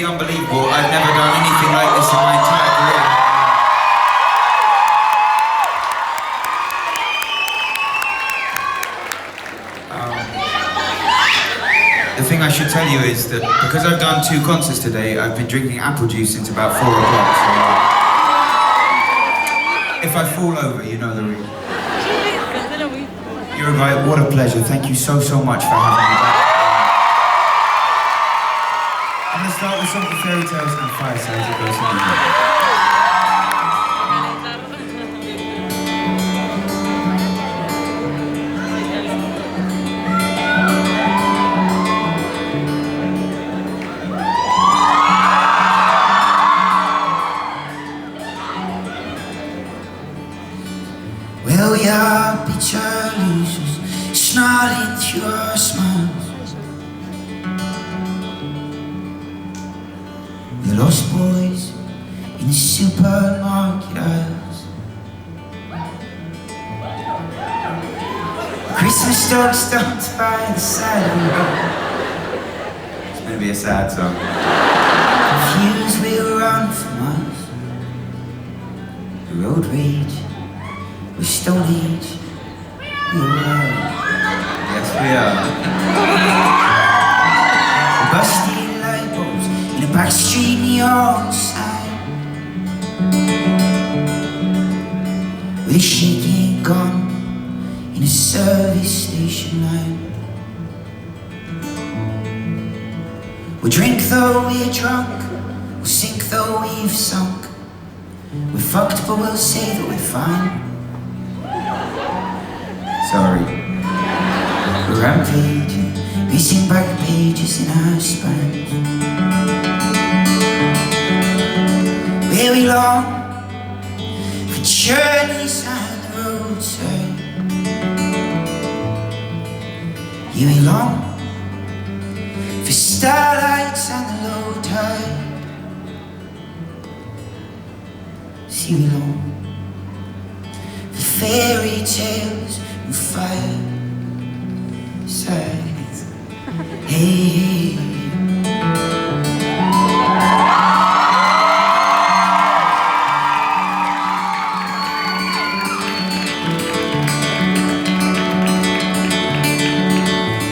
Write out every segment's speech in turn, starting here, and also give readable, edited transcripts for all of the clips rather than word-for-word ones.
absolutely unbelievable. I've never done anything like this in my entire career. The thing I should tell you is that because I've done 2 concerts today, I've been drinking apple juice since about 4 o'clock. So if I fall over, you know the reason. You're right, what a pleasure. Thank you so much for having me back. I'm going to start with some of the fairy tales and firesides that goes on here. Well, your picture losers snarling through our smiles. The lost boys in the supermarket aisles. Christmas dogs stopped by the side of the road. It's going to be a sad song. Confused, we'll run from us. The road rage. With Stone Age, we are. Yes, we are. The busty light bulbs in a backstreet neon sign. With a shaking gun in a service station line. We'll drink though we're drunk, we'll sink though we've sunk. We're fucked but we'll say that we're fine. Sorry. We're rampaging, missing back pages in our spines. Where we long for journeys on the roadside. Here we long for starlights on the low tide. See we long for fairy tales and firesides. Hey.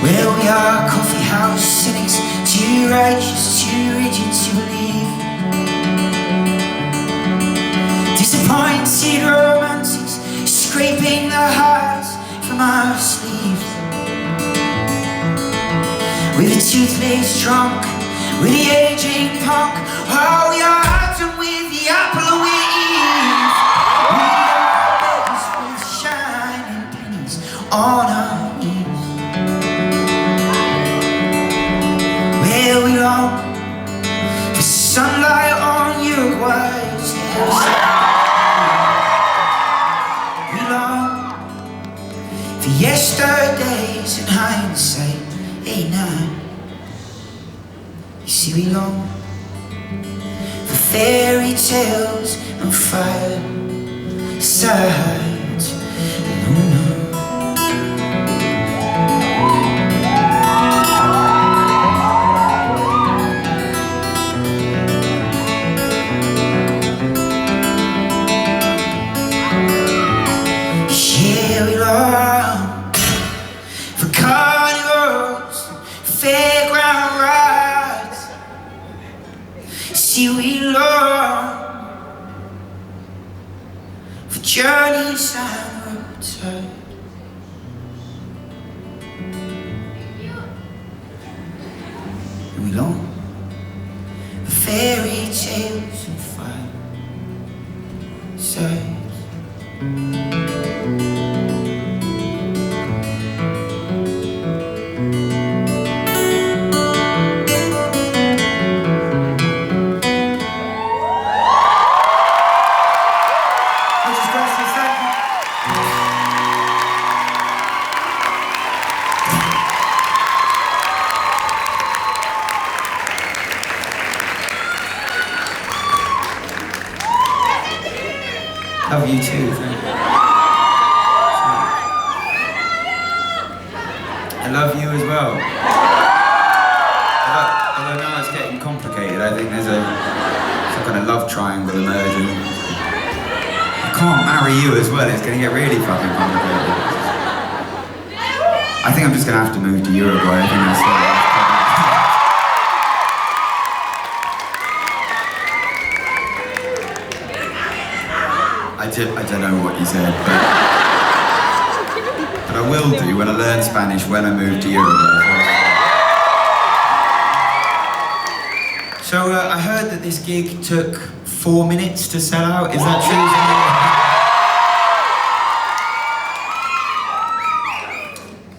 Well, we are coffee house cynics, too righteous, too rigid to believe. Disappointed romantics, scraping the hearts from our sleeves. With a toothpaste trunk, with the aging punk. Oh, we are done with the apple of Eve. We are beggars with shining pennies on our knees. Where we long for sunlight on Uruguay's hillside. We long for yesterdays in hindsight. Hey, now, you see we long for fairy tales and firesides. Oh, no. Yeah, we long for carnivals, fairground rides. See, we long for journeys on the roadside. We long for fairy tales and firesides. Love you too, thank you. I love you as well. Although now it's getting complicated. I think there's some kind of love triangle emerging. I can't marry you as well, it's gonna get really fucking complicated. I think I'm just gonna have to move to Uruguay. I think that's I don't know what you said, but I will do when I learn Spanish when I move to Uruguay. So I heard that this gig took 4 minutes to sell out. Is that true?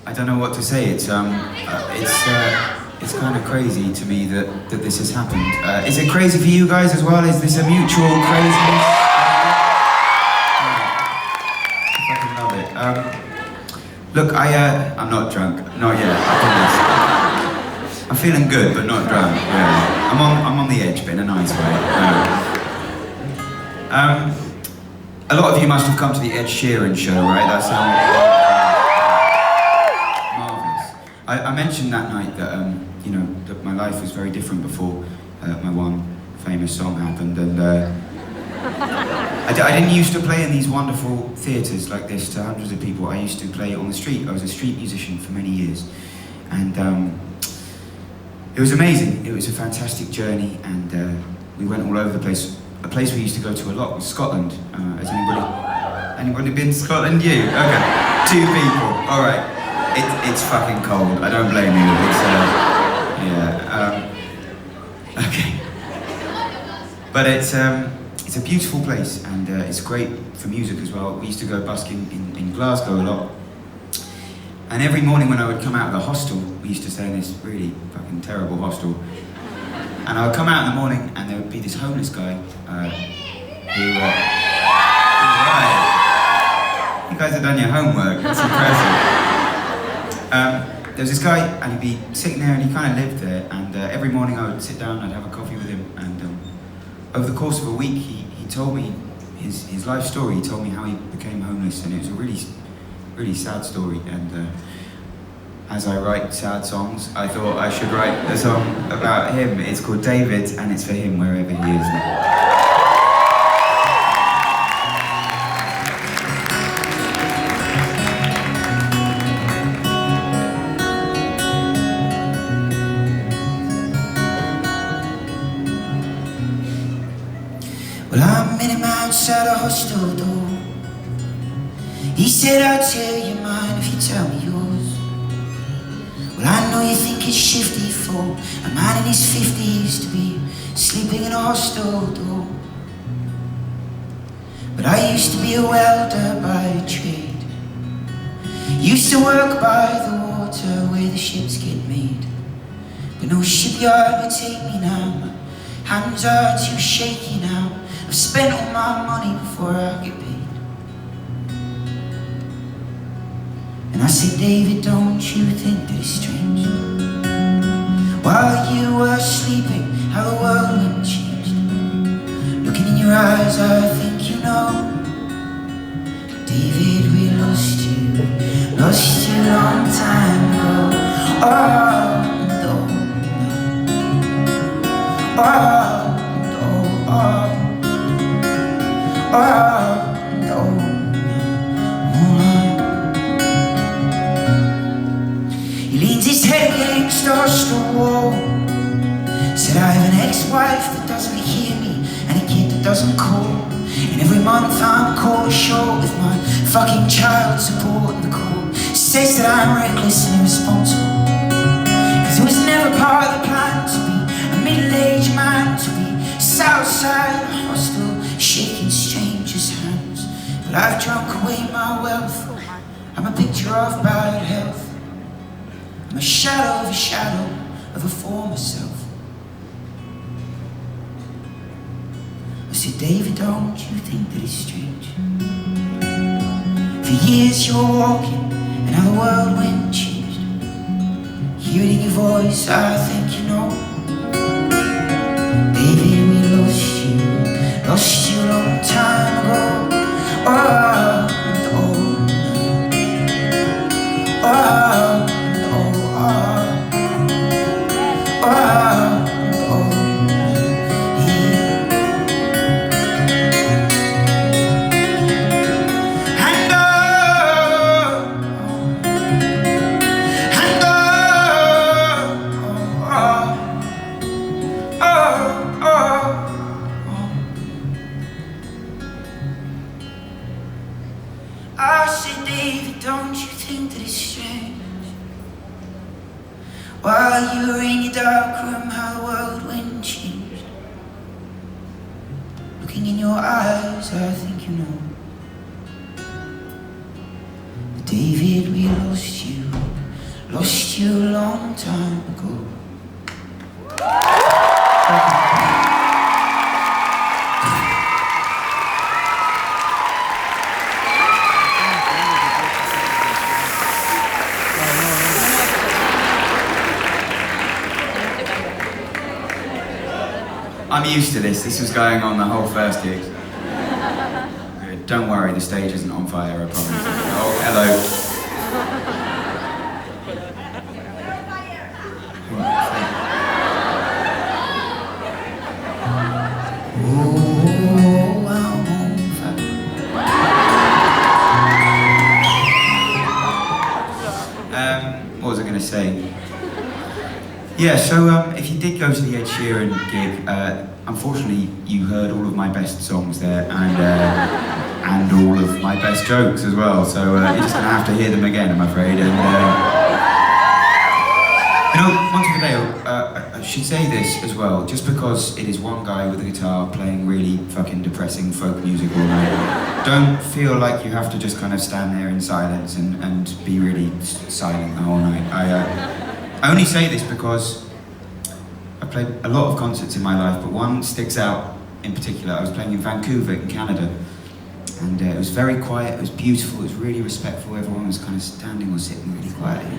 I don't know what to say. It's kind of crazy to me that this has happened. Is it crazy for you guys as well? Is this a mutual craziness? Look, I'm not drunk, not yet. I promise. I'm feeling good, but not drunk. Yeah. I'm on the edge, but in a nice way. A lot of you must have come to the Ed Sheeran show, right? That's marvelous. I mentioned that night that that my life was very different before my one famous song happened, and. I didn't used to play in these wonderful theatres like this to hundreds of people. I used to play on the street. I was a street musician for many years. And it was amazing. It was a fantastic journey, and we went all over the place. A place we used to go to a lot was Scotland. Has anybody been to Scotland? You? Okay. 2 people. All right. It's fucking cold. I don't blame you. It's, okay. But it's a beautiful place, and it's great for music as well. We used to go busking in Glasgow a lot. And every morning when I would come out of the hostel, we used to stay in this really fucking terrible hostel. And I would come out in the morning and there would be this homeless guy who... right. You guys have done your homework, that's impressive. There was this guy and he'd be sitting there and he kind of lived there, and every morning I would sit down and I'd have a coffee with him, and over the course of a week he told me his life story. He told me how he became homeless, and it was a really, really sad story. And as I write sad songs, I thought I should write a song about him. It's called David, and it's for him wherever he is now. Well, I met him outside a hostel door. He said, I'll tell you mine if you tell me yours. Well, I know you think it's shifty for a man in his 50s to be sleeping in a hostel door. But I used to be a welder by trade. Used to work by the water where the ships get made. But no shipyard would take me now. My hands are too shaky now. I've spent all my money before I get paid. And I said, David, don't you think that it's strange? While you were sleeping, how the world went changed. Looking in your eyes, I think you know. David, we lost you a long time ago. Oh, no, no. Oh, oh, oh. Oh, no, no. He leans his head against the hostel wall. Said, I have an ex-wife that doesn't hear me, and a kid that doesn't call. And every month I'm caught short with my fucking child support, and the court says that I'm reckless and irresponsible. Cause it was never part of the plan to be a middle-aged man, to be outside a hostel shaking strangers' hands. But I've drunk away my wealth. I'm a picture of bad health. I'm a shadow of a former self. I said, David, don't you think that it's strange? For years you were walking, and how the world went changed. Hearing your voice, I think you know. David, we lost you a long time ago. Oh, oh, oh, oh, oh, oh, oh. while you were in your dark room, how the world went changed. Looking in your eyes, I think you know. But David, we lost you a long time ago. I'm used to this. This was going on the whole first gig. Good. Don't worry, the stage isn't on fire, I promise. Oh, hello. Oh, I'm on fire. What was I going to say? Yeah, so if you did go to the Ed Sheeran gig, unfortunately you heard all of my best songs there and all of my best jokes as well. So you're just going to have to hear them again, I'm afraid. And you know, Montevideo, I should say this as well. Just because it is one guy with a guitar playing really fucking depressing folk music all night, don't feel like you have to just kind of stand there in silence and be really silent the whole night. I only say this because I've played a lot of concerts in my life, but one sticks out in particular. I was playing in Vancouver in Canada, and it was very quiet, it was beautiful, it was really respectful, everyone was kind of standing or sitting really quietly.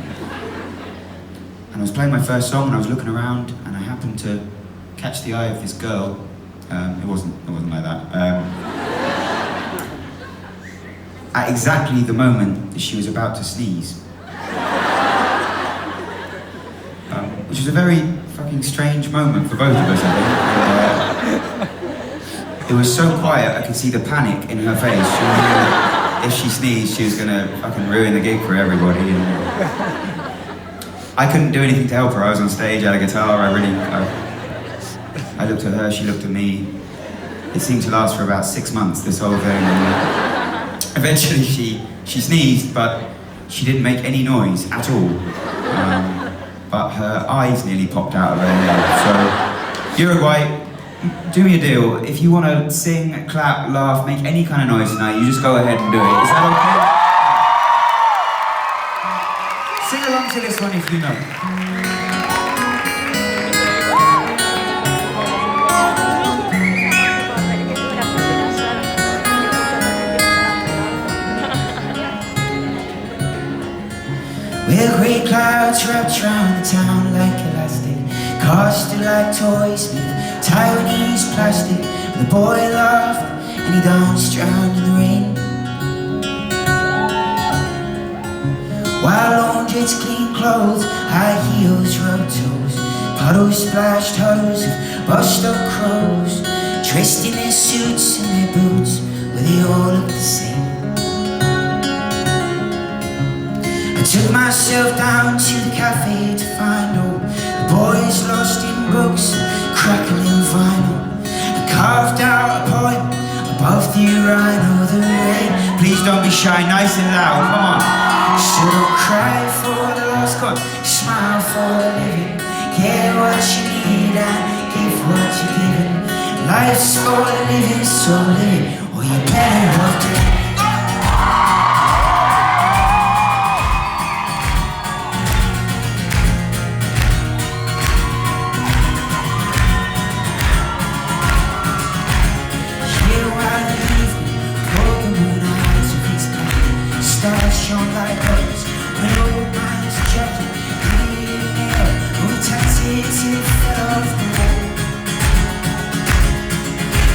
And I was playing my first song and I was looking around and I happened to catch the eye of this girl. It wasn't like that. At exactly the moment that she was about to sneeze. Which was a very fucking strange moment for both of us, I think. It was so quiet, I could see the panic in her face. She knew that if she sneezed, she was gonna fucking ruin the gig for everybody. I couldn't do anything to help her. I was on stage, I had a guitar, I looked at her, she looked at me. It seemed to last for about 6 months, this whole thing. And eventually she sneezed, but she didn't make any noise at all. But her eyes nearly popped out of her head. So, Uruguay, do me a deal. If you want to sing, clap, laugh, make any kind of noise tonight, you just go ahead and do it. Is that okay? Sing along to this one if you know. Where grey clouds wrapped round the town like elastic, cast like toys with Taiwanese plastic. The boy laughed and he danced round in the rain, while laundrettes clean clothes, high heels, rubbed toes, puddles splashed huddles of bust-up crows, dressed in their suits and their boots, where they all looked the same. I took myself down to the cafe to find all the boys lost in books and crackling vinyl. I carved out a poem above the urinal, the rain. Please don't be shy, nice and loud, come on. So don't cry for the lost God, smile for the living. Get what you need and give what you're given. Life's for the living, so live it, or you better off dead. Stars shone like hers when old man's jacket hit in the air, rotated till it fell off the wall.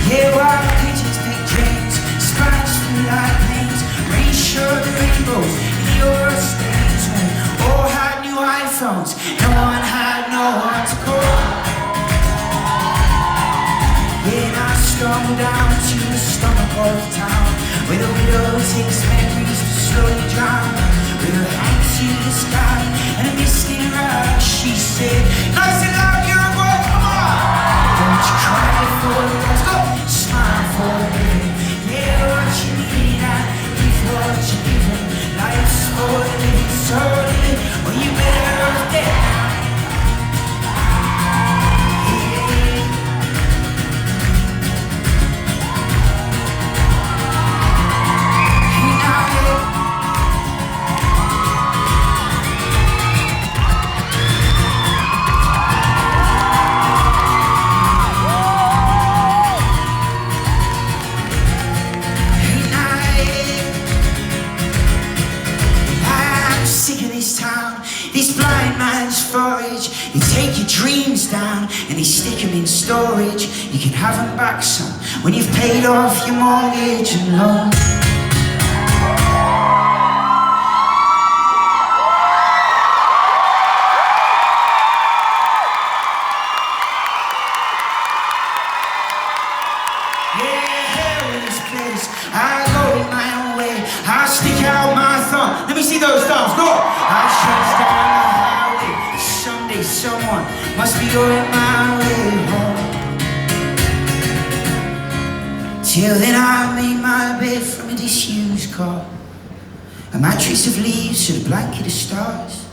Yeah, wild pigeons pick dreams, splash through like planes, rain showed the rainbows in your stains. When all had new iPhones, no one had no one to call. Then I stumbled down to the stomach of town, where the widow takes memories to slowly drown. With her hand to the sky and a mist in her eyes, she said, nice and loud, Uruguay, come on! Don't you cry for the lost, go! Smile for the living. Yeah, what you need and give what you're given. Life's for the living, so live, or you better off dead. have them back some when you've paid off your mortgage and loan. I go my own way, I stick out my thumb. Let me see those thumbs, go! I shuts down the highway. Someday someone must be going my way home. Till then I made my bed from a disused car, a mattress of leaves and a blanket of stars,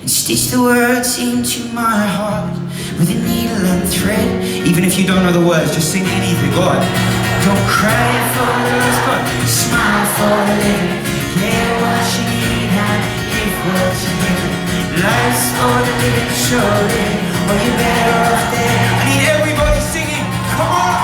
and stitch the words into my heart with a needle and thread. Even if you don't know the words, just sing anything, go on. Don't cry for the lost, but smile for the living. Get what you need and give what you need. Life's for the living, so live, or you're better off dead. I need everybody singing, come on!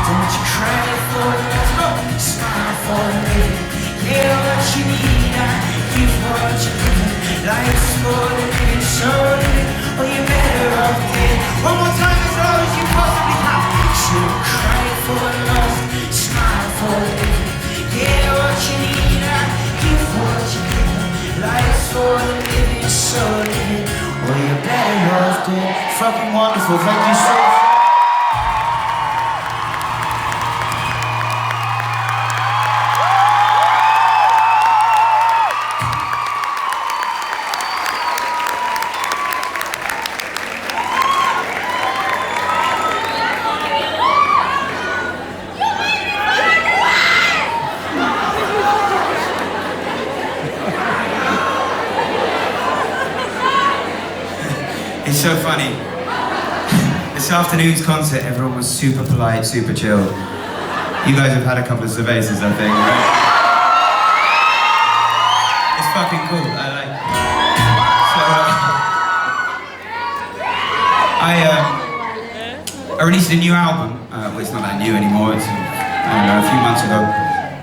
Don't you cry for the lost, but smile for the living. Get what you need and give what you need. Life's for the living, so live, or you're better off dead. One more time as loud as you possibly can. So cry for the lost, smile for the living. Get what you need and give what you need. Life's for the living, so live, or you're better off dead. Fucking wonderful, thank you so much. It's so funny. This afternoon's concert, everyone was super polite, super chill. You guys have had a couple of cervezas, I think, right? It's fucking cool. I released a new album. Well, it's not that new anymore. It's I don't know, a few months ago.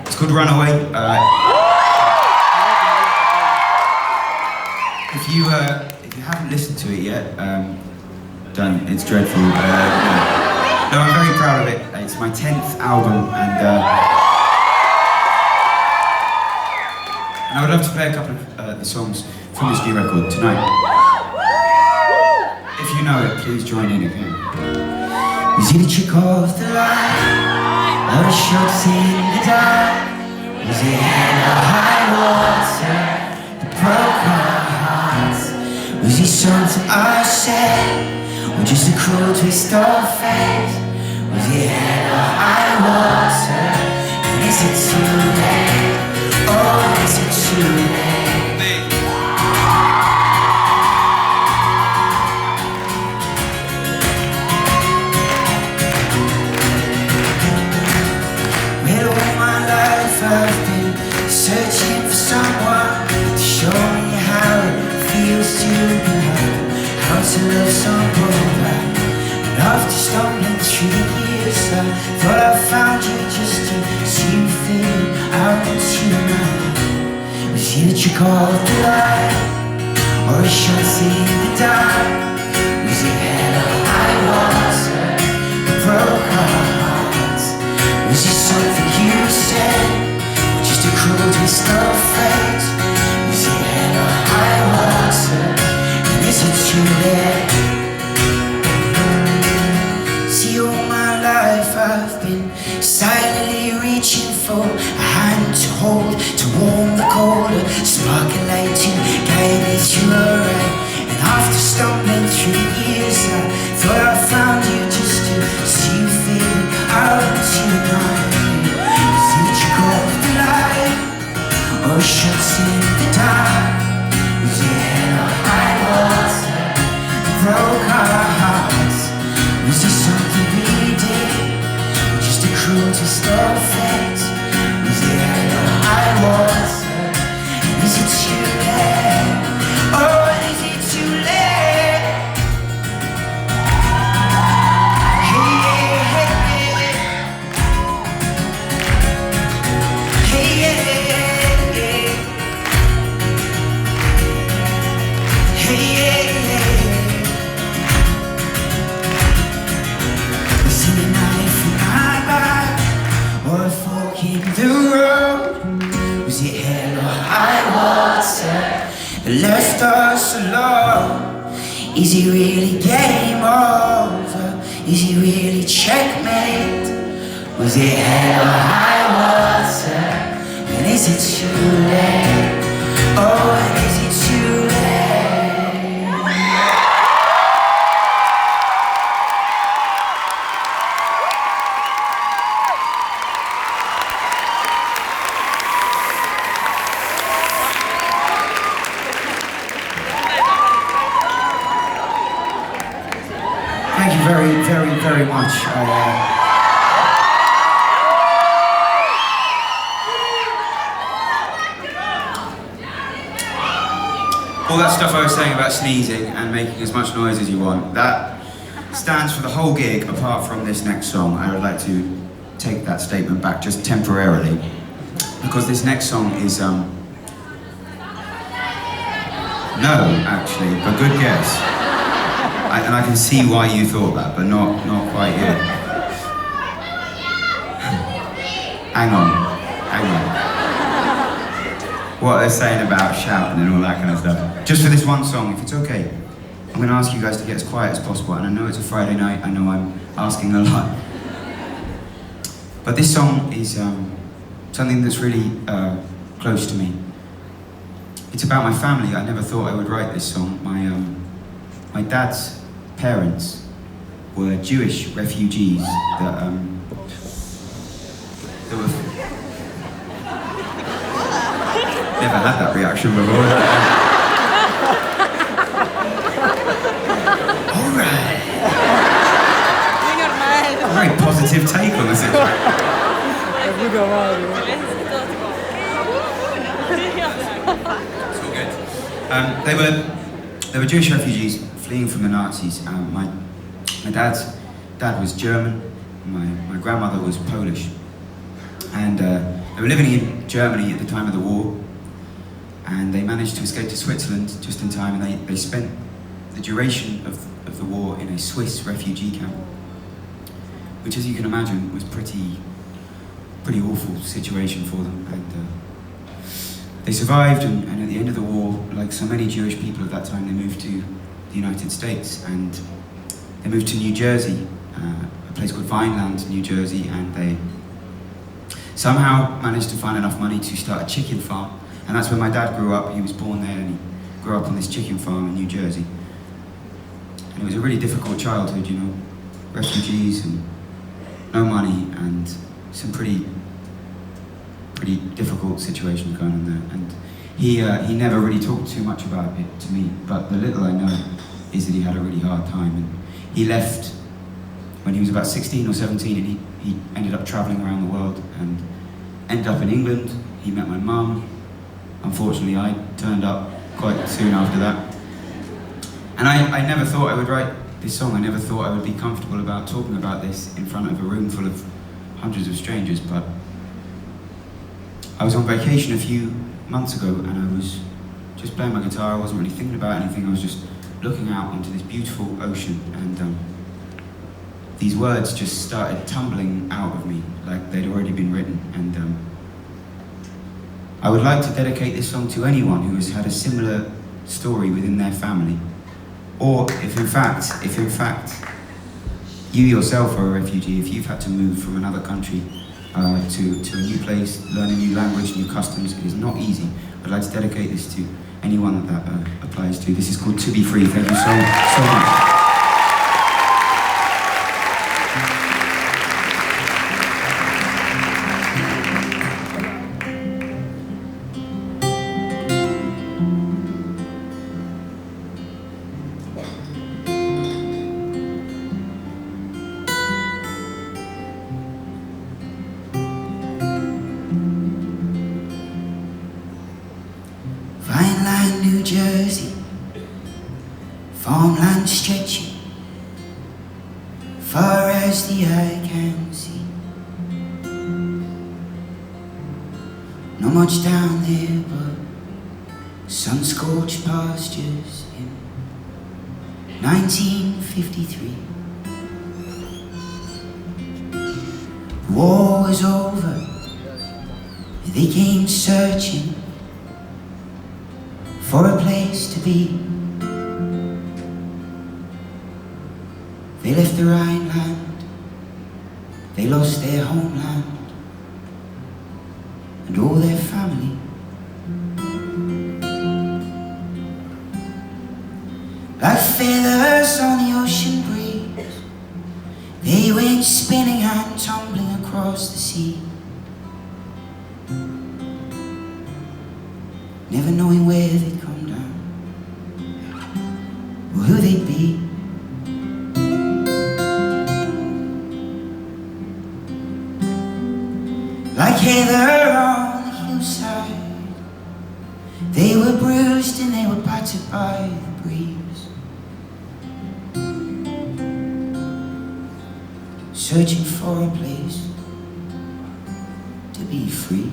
It's called Runaway. If you haven't listened to it yet, don't. It's dreadful. No, I'm very proud of it. It's my 10th album, and I would love to play a couple of the songs from this new record tonight. If you know it, please join in again. Was it a trick off the line, or a shots in the dark? Was it in a high water that broke our hearts? Was it something I said, or just a cruel twist of fate? Was it in a high water? And is it too late? Oh, is it too late? I've been searching for someone to show me how it feels to be loved, how to love someone back. And after stumbling through the years, I thought I found you just to see you figure out tonight. Was it a trick of the light, or a shot in the dark? Was it hell or high water that broke our hearts? Was it something you said, just a cruel twist of fate? Was it hell or high water? And is it too late? See, all my life I've been silently reaching for a hand to hold, to warm the cold, a sparking light to guide me through a right. And after stumbling through the years, I thought I found you just to see you figure out tonight. Or shots in the dark? Was it hell or high water that broke our hearts? Was it something we did, or just a cruel twist of fate? Was it hell or high water? And is it too late? Oh, and is it too late? Hey, hey, hey, hey, hey. Singing so low? Is it really game over? Is it really checkmate? Was it hell or high water? And is it too late? Oh, and is it too late? Thank you very, very, very much. All that stuff I was saying about sneezing and making as much noise as you want, that stands for the whole gig apart from this next song. I would like to take that statement back just temporarily, because this next song is, no, actually, but good guess. And I can see why you thought that, but not quite yet. Hang on. What they're saying about shouting and all that kind of stuff. Just for this one song, if it's okay, I'm going to ask you guys to get as quiet as possible. And I know it's a Friday night, I know I'm asking a lot. But this song is something that's really close to me. It's about my family. I never thought I would write this song. My dad's parents were Jewish refugees that were... Never had that reaction before. Alright. A very positive take on the situation. It's all good. They were Jewish refugees fleeing from the Nazis. My dad was German, my grandmother was Polish, and they were living in Germany at the time of the war, and they managed to escape to Switzerland just in time, and they spent the duration of the war in a Swiss refugee camp, which, as you can imagine, was pretty awful situation for them. And they survived, and at the end of the war, like so many Jewish people at that time, they moved to the United States, and they moved to New Jersey, a place called Vineland, New Jersey, and they somehow managed to find enough money to start a chicken farm, and that's where my dad grew up. He was born there, and he grew up on this chicken farm in New Jersey. And it was a really difficult childhood, you know, refugees and no money, and some pretty difficult situation going on there. And he never really talked too much about it to me, but the little I know is that he had a really hard time, and he left when he was about 16 or 17, and he ended up traveling around the world and ended up in England. He met my mum. Unfortunately, I turned up quite soon after that. And I never thought I would write this song. I never thought I would be comfortable about talking about this in front of a room full of hundreds of strangers, but I was on vacation a few months ago, and I was just playing my guitar. I wasn't really thinking about anything. I was just looking out onto this beautiful ocean, and these words just started tumbling out of me like they'd already been written. And I would like to dedicate this song to anyone who has had a similar story within their family, or if in fact you yourself are a refugee, if you've had to move from another country to a new place, learn a new language, new customs. It is not easy. I'd like to dedicate this to anyone that applies to. This is called To Be Free. Thank you so much. Vineland, New Jersey, farmland stretching far as the eye can see. Not much down there but sun-scorched pastures in 1953. The war was over, they came searching for a place to be. They left the Rhineland, they lost their homeland and all their family. Like feathers on the ocean breeze, they went spinning and tumbling across the sea, never knowing where they'd come down or who they'd be. Like heather on the hillside, they were bruised and they were battered by the breeze, searching for a place to be free.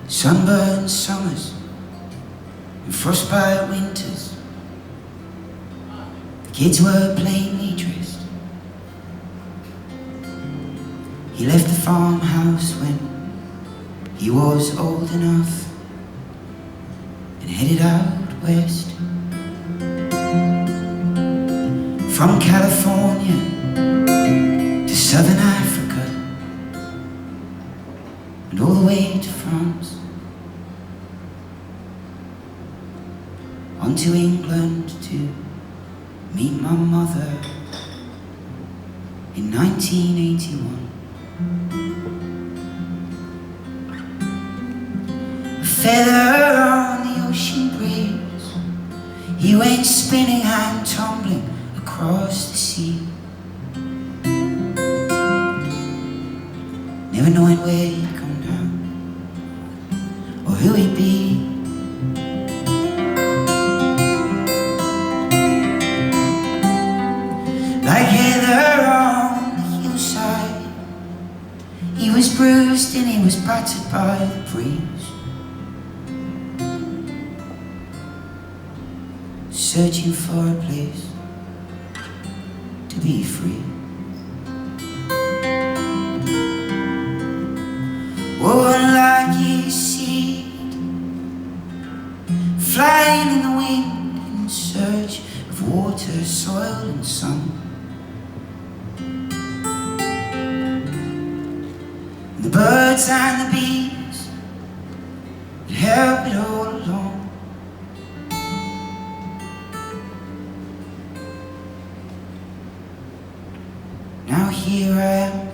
Sunburned summers and frostbite winters, the kids were plainly dressed. He left the farmhouse when he was old enough and headed out west. From California to Southern Africa and all the way to France, on to England to meet my mother in 1981. A feather on the ocean breeze, he went spinning and tumbling across the sea, never knowing where he'd come down or who he'd be. Like heather on the hillside, he was bruised and he was battered by the breeze, searching for a place to be free. One like his seed, flying in the wind in search of water, soil and sun. The birds and the bees that help it all along. Now here I am,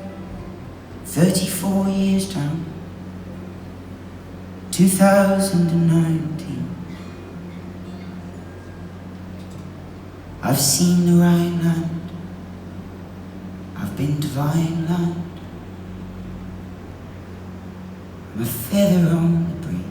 34 years down, 2019. I've seen the Rhineland, I've been to Vineland, I'm a feather on the breeze.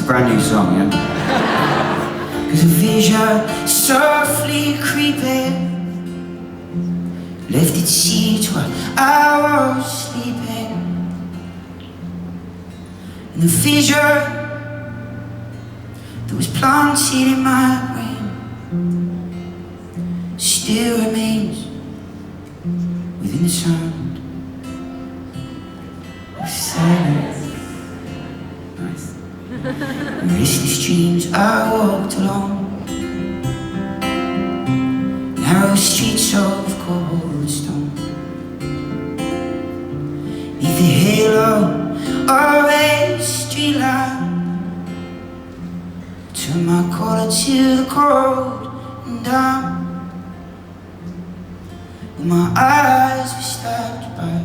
Brand new song, yeah? Cause a vision softly creeping left its seat while I was sleeping, and the vision that was planted in my brain still remains within the sound of In restless dreams I walked along narrow streets of cobblestone, neath the halo of a streetlight. Turned my collar to the cold and down. My eyes were stabbed by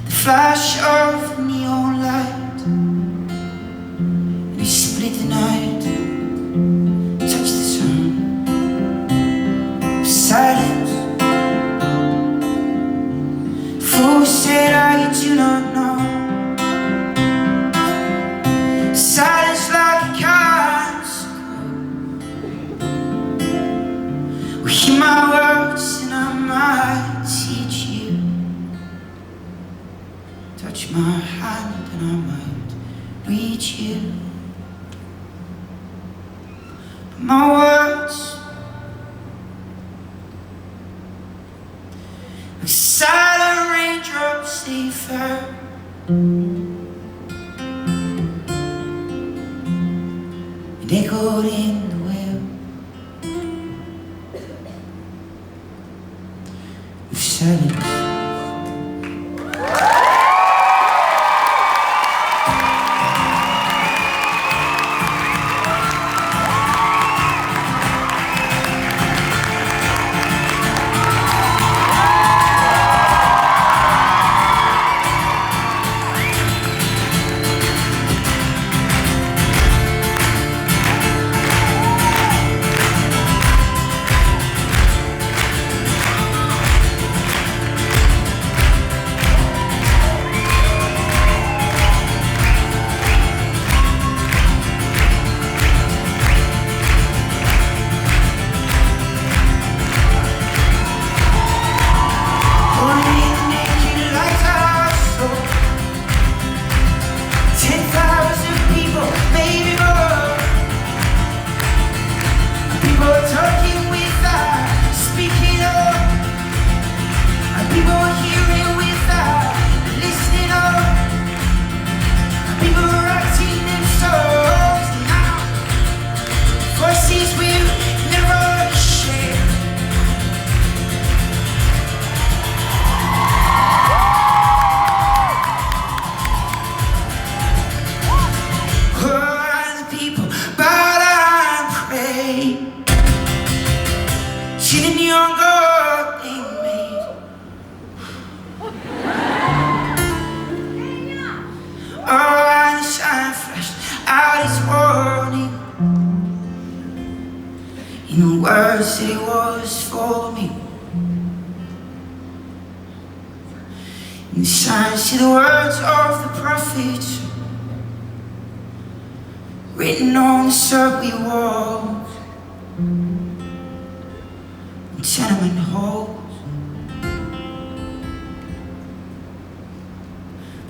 the flash of the neon light, and it split the night, touched the sound of silence. Fool said I do not know. Silence like a cancer. Well, hear my words and I might teach you. Touch my hand and I might reach you. But my words, like silent raindrops, they fell. And echoed in the well of silence. In the words that it was for me, in the signs to the words of the prophets, written on the subway walls and tenement halls.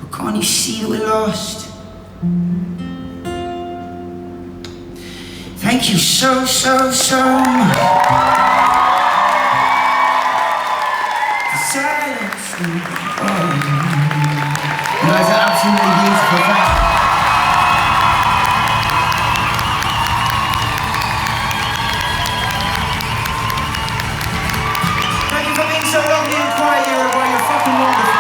But can't you see that we're lost? Thank you so much. The silence. You guys are absolutely beautiful. Thank you for being so lovely and quiet here, everyone. You're fucking wonderful.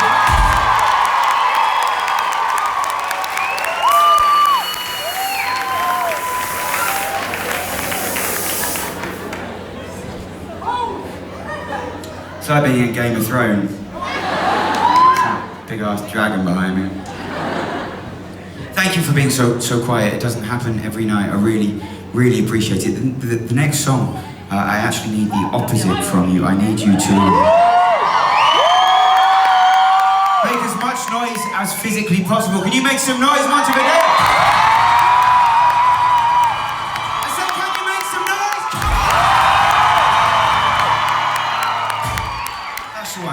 It's like being in Game of Thrones. Big ass dragon behind me. Thank you for being so quiet. It doesn't happen every night. I really appreciate it. The next song, I actually need the opposite from you. I need you to make as much noise as physically possible. Can you make some noise, Montevideo?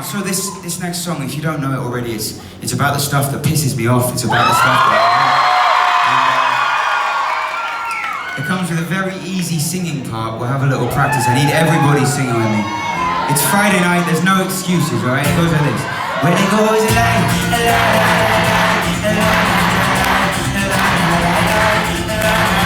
So this next song, if you don't know it already, it's about the stuff that pisses me off. It's about the stuff that it comes with a very easy singing part. We'll have a little practice. I need everybody singing with me. It's Friday night, there's no excuses, right? It goes like this. When it goes like la la la la la la la la la la la la.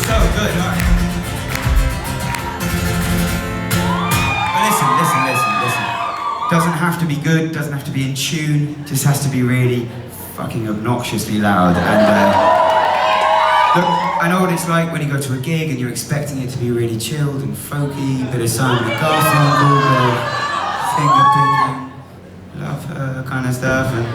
so good, right? But listen. Doesn't have to be good, doesn't have to be in tune, just has to be really fucking obnoxiously loud. And look, I know what it's like when you go to a gig and you're expecting it to be really chilled and folky, bit of Simon and Garfunkel, bit of finger picking, love her kind of stuff. And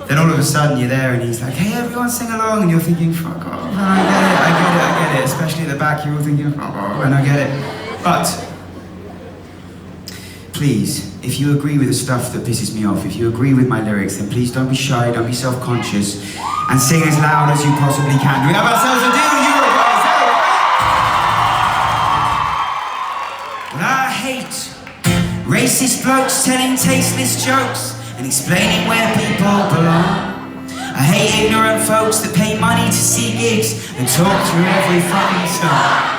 then all of a sudden you're there and he's like, hey everyone sing along, and you're thinking, fuck off, and I get it, especially at the back you're all thinking, fuck off, and I get it. But, please, if you agree with the stuff that pisses me off, if you agree with my lyrics, then please don't be shy, don't be self-conscious, and sing as loud as you possibly can. Do we have ourselves a deal, Uruguay? Well, I hate racist blokes telling tasteless jokes and explaining where people belong. I hate ignorant folks that pay money to see gigs and talk through every fucking song.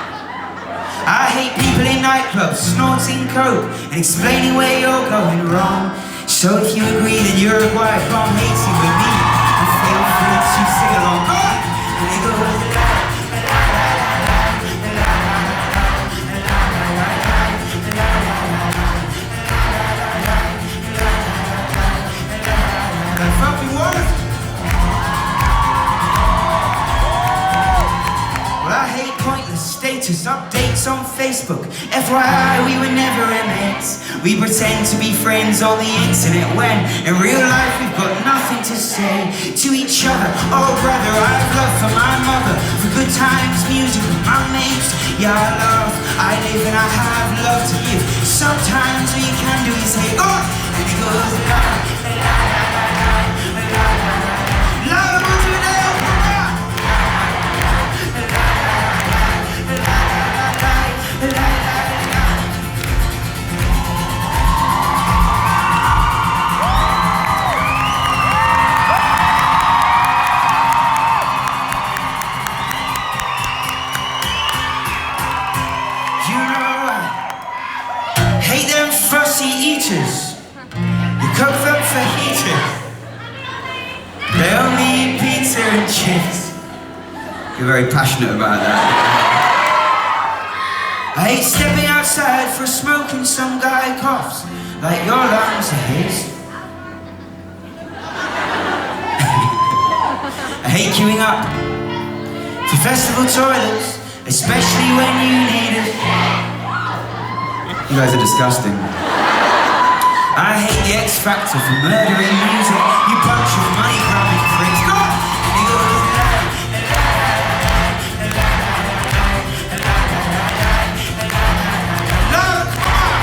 I hate people in nightclubs snorting coke and explaining where you're going wrong. So if you agree that Uruguay bomb hates you with me, then feel free to sing along. Go on! And it goes status updates on Facebook. FYI, we were never mates. We pretend to be friends on the internet when in real life we've got nothing to say to each other. Oh brother, I have love for my mother, for good times, music with my mates. Yeah, I live and I have love to give. Sometimes all you can do is say, oh, and it goes la la la la la la la la Montevideo. Eaters, you cook them for heaters. They only eat pizza and chips. You're very passionate about that. I hate stepping outside for a smoke and some guy coughs like your lungs are his. I hate queuing up for festival toilets, especially when you need it. You guys are disgusting. I hate the X Factor for murdering music. You bunch of money grabbing freaks. Go on! And he goes la la la la la la. No, come on!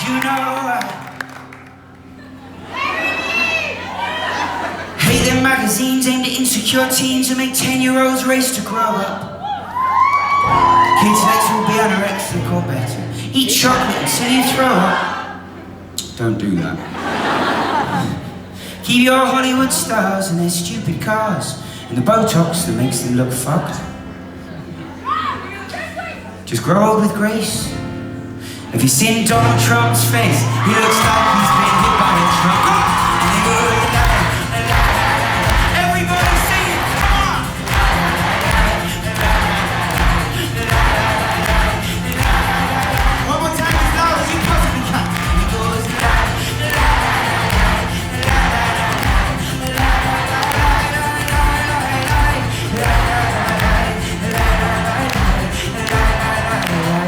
You know, hate them magazines aimed at insecure teens who make 10-year-olds race to grow up. Kids' legs will be anorexic or better. Eat chocolate until you throw up. Don't do that. Keep your Hollywood stars and their stupid cars and the Botox that makes them look fucked. Just grow old with grace. Have you seen Donald Trump's face? He looks like he's been hit by a truck. And they go la la la la la. Everybody sing it, come on! One more time as loud as you possibly can. And it goes la la la la la.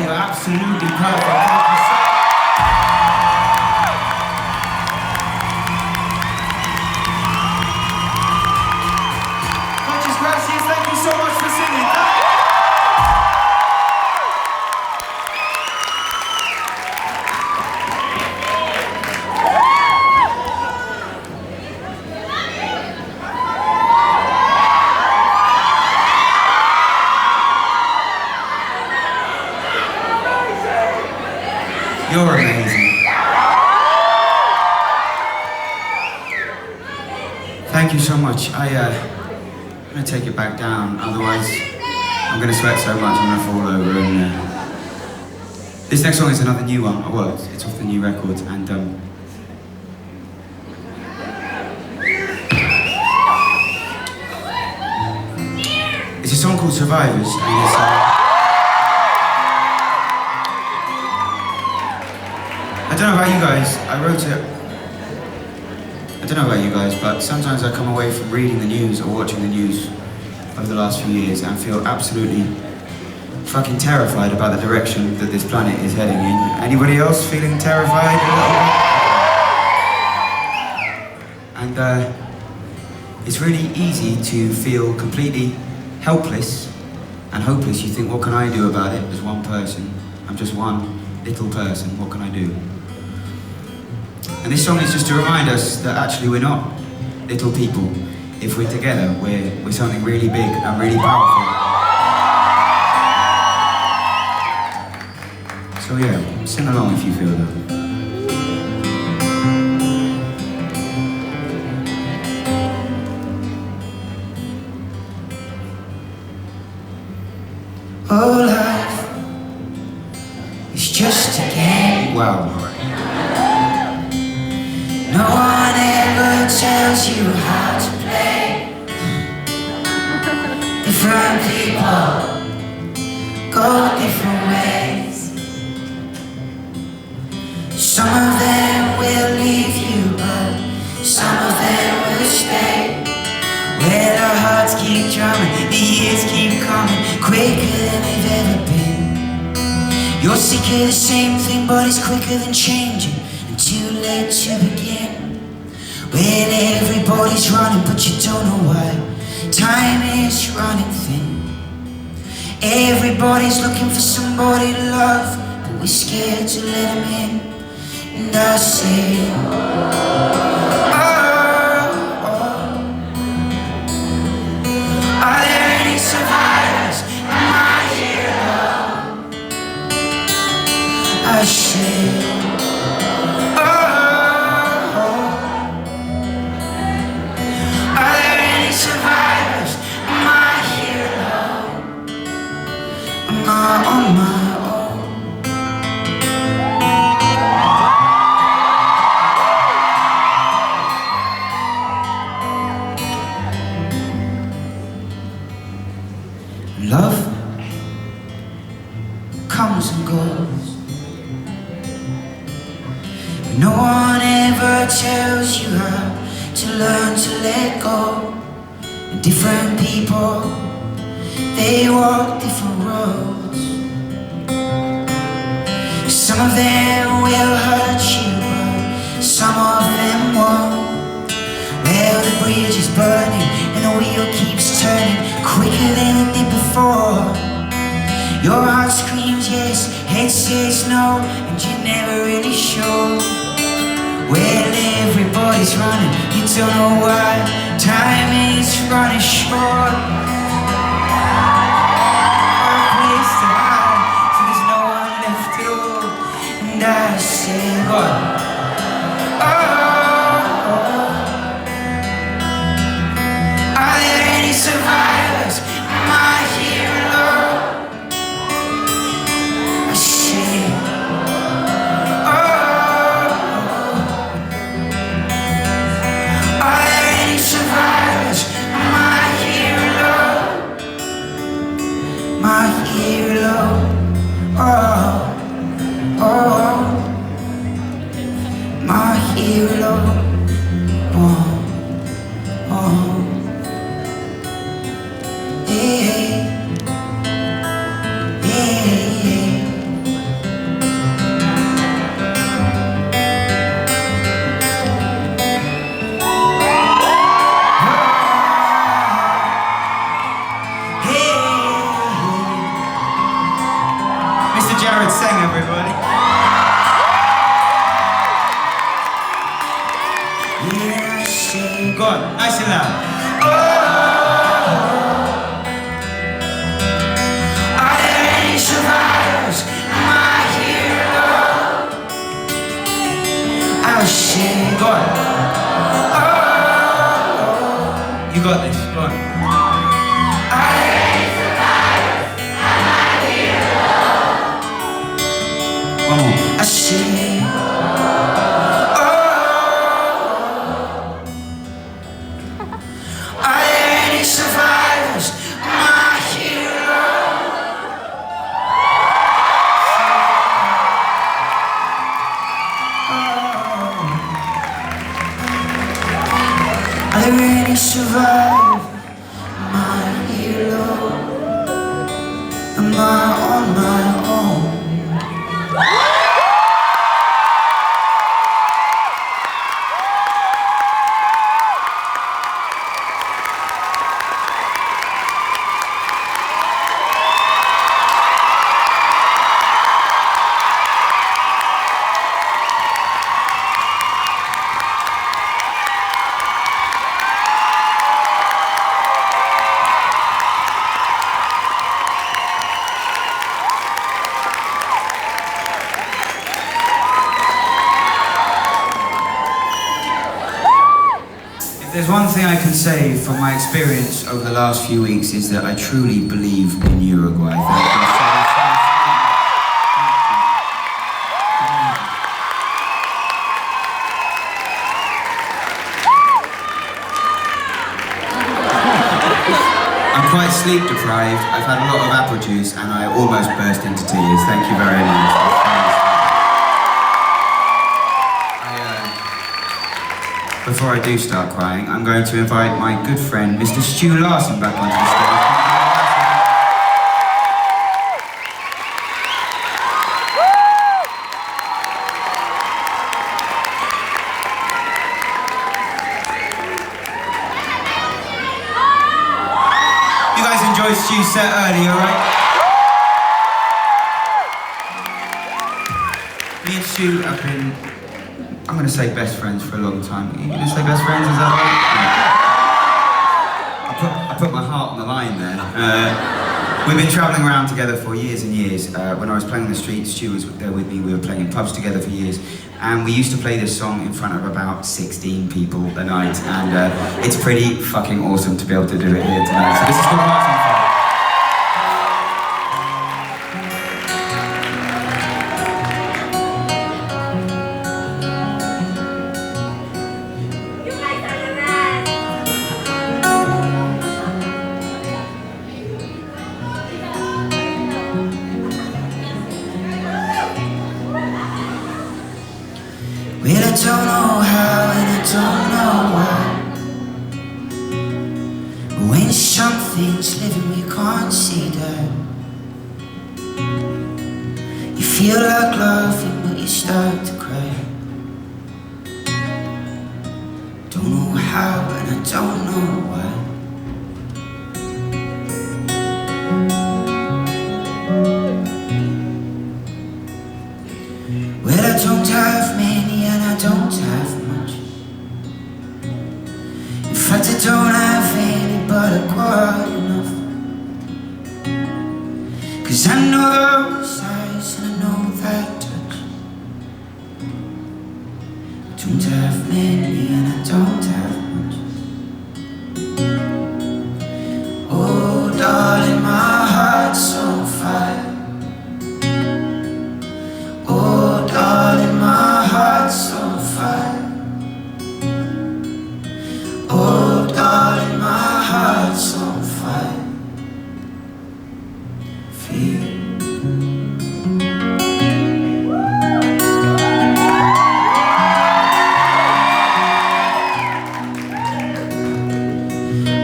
You're absolutely perfect. You're amazing. Thank you so much. I'm gonna take it back down, otherwise I'm gonna sweat so much I'm gonna fall over. And this next song is another new one. Well, it's off the new record, and it's a song called Survivors, and it's I don't know about you guys, I wrote it. I don't know about you guys, but sometimes I come away from reading the news or watching the news over the last few years and feel absolutely fucking terrified about the direction that this planet is heading in. Anybody else feeling terrified? And it's really easy to feel completely helpless and hopeless. You think, what can I do about it as one person? I'm just one little person, what can I do? And this song is just to remind us that actually we're not little people. If we're together, we're something really big and really powerful. So yeah, sing along if you feel that. Oh, life is just a game. Wow. No one ever tells you how to play. Different people go different ways. Some of them will leave you, but some of them will stay. Where our hearts keep drumming, the years keep coming quicker than they've ever been. You're sick of the same thing, but it's quicker than changing and too late to begin. Well, everybody's running, but you don't know why. Time is running thin. Everybody's looking for somebody to love, but we're scared to let them in. And I say, are there any survivors? Am I here alone? I say, are there any survivors? Am I here alone? Am I on my own? Love comes and goes, but no one ever tells you how to learn to let go. And different people, they walk different roads. Some of them will hurt you, but some of them won't. Well, the bridge is burning and the wheel keeps turning quicker than it did before. Your heart screams yes, head says no, and you're never really sure. Well, everybody's running, you don't know why. Time is running short. A place to hide, so there's no one left at all. And I say, what? Are there any survivors? Am I here alone? I say, are there any survivors? Am I here alone? Am I here alone? Am I here alone? Mr. Jared sang, everybody. Yeah, I say, Go on, nice and loud. are there any survivors? Am I here alone? I say, Go on. You got this, go on. barely survive. Am I here alone? Am I on my own? If there's one thing I can say from my experience over the last few weeks is that I truly believe in Uruguay. Thank you so I'm quite sleep deprived. I've had a lot of apple juice and I almost burst into tears. Thank you very much. Before I do start crying, I'm going to invite my good friend, Mr. Stu Larson, back onto the stage. You guys enjoyed Stu's set earlier, right? Me and Stu have been, I'm going to say best friends for a long time. Are you going to say best friends? Is that right? I put my heart on the line there. We've been travelling around together for years and years. When I was playing on the streets, Stu was there with me. We were playing in pubs together for years. And we used to play this song in front of about 16 people a night. And it's pretty fucking awesome to be able to do it here tonight. So this is called Marzo. Well, I don't know how and I don't know why. When something's living we can't see that. You feel like laughing but you start to cry. Don't know how and I don't know why. Well, I don't have many and I don't have much. In fact, I don't have any, but I quite enough. 'Cause I know those eyes and I know that touch. I don't have many and I don't have much. Oh, darling, my heart's on fire. Oh, darling, my heart's on fire. Oh, darling, my heart's on fire. Feel.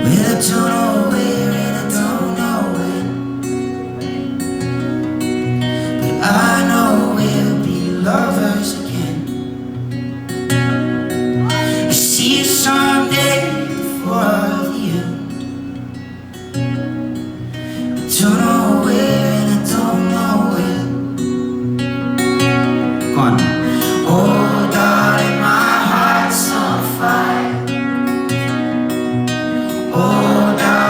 Well, I don't know where and I don't know when, but I know we'll be lovers again. I see you someday before the end. I don't know where and I don't know when. Go on. Oh, darling, my heart's on fire. Oh, darling.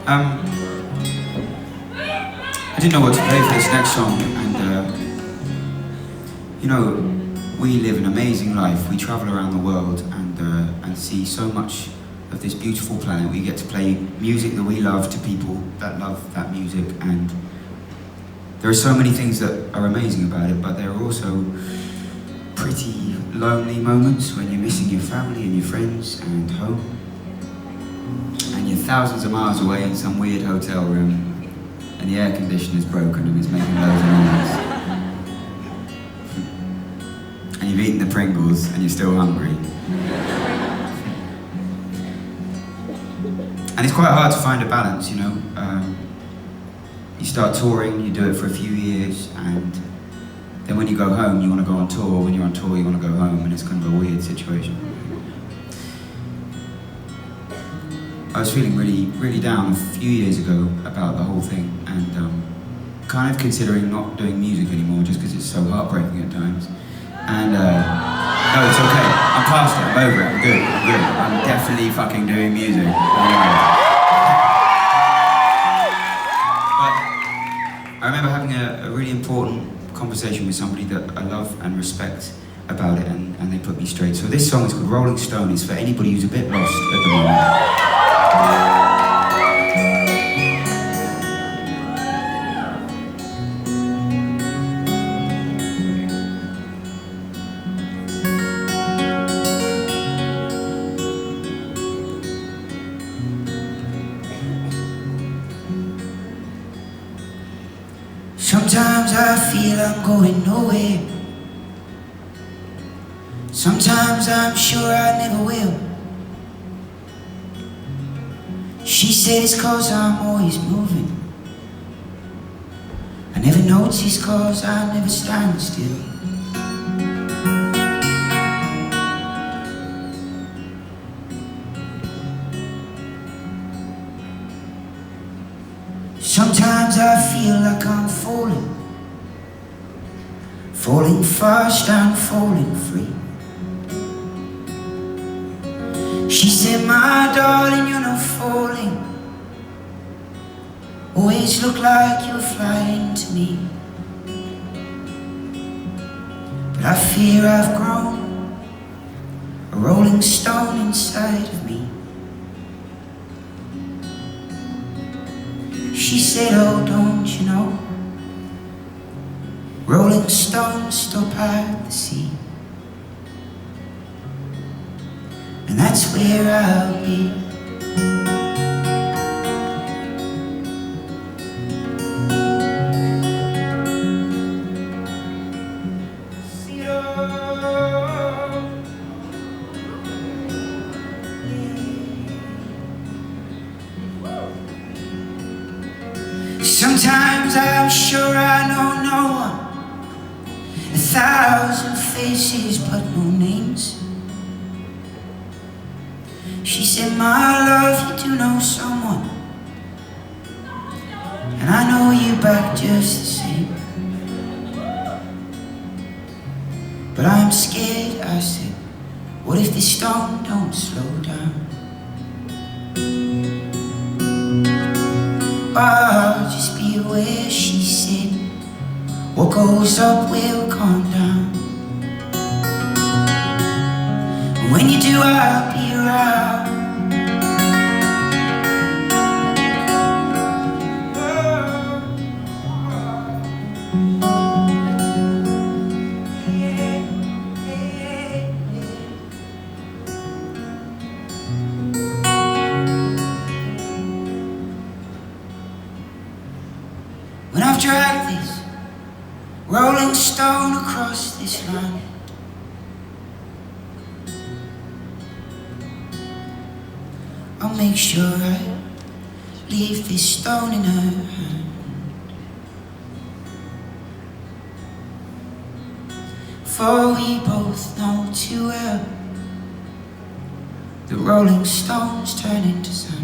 I didn't know what to play for this next song, and you know, we live an amazing life. We travel around the world and see so much of this beautiful planet. We get to play music that we love to people that love that music, and there are so many things that are amazing about it, but there are also pretty lonely moments when you're missing your family and your friends and home, and you're thousands of miles away in some weird hotel room, and the air conditioner's broken and it's making loads of noise. And you've eaten the Pringles and you're still hungry. And it's quite hard to find a balance, you know. You start touring, you do it for a few years, and then when you go home, you want to go on tour. When you're on tour, you want to go home, and it's kind of a weird situation. I was feeling really down a few years ago about the whole thing, and kind of considering not doing music anymore just because it's so heartbreaking at times. And no, it's okay. I'm past it. I'm over it. I'm good. I'm definitely fucking doing music. But I remember having a really important conversation with somebody that I love and respect about it, and they put me straight. So this song is called Rolling Stone. It's for anybody who's a bit lost at the moment. Sometimes I feel I'm going nowhere. Sometimes I'm sure I never will. She said it's 'cause I'm always moving. I never notice 'cause I never stand still. Sometimes I feel like I'm falling fast and falling free. She said, my darling, you're not falling. Always look like you're flying to me. But I fear I've grown a rolling stone inside of me. She said, oh, don't you know, rolling stones stop at the sea. And that's where I'll be. Sometimes I'm sure I know no one, 1,000 faces but no names. She said, my love, you do know someone, and I know you back just the same. But I'm scared, I said, what if this storm don't slow down? Oh, just be aware, she said, what goes up will come down. And when you do, I'll be around. When I've dragged this rolling stone across this land, I'll make sure I leave this stone in her hand. For we both know too well the rolling stones turn into sand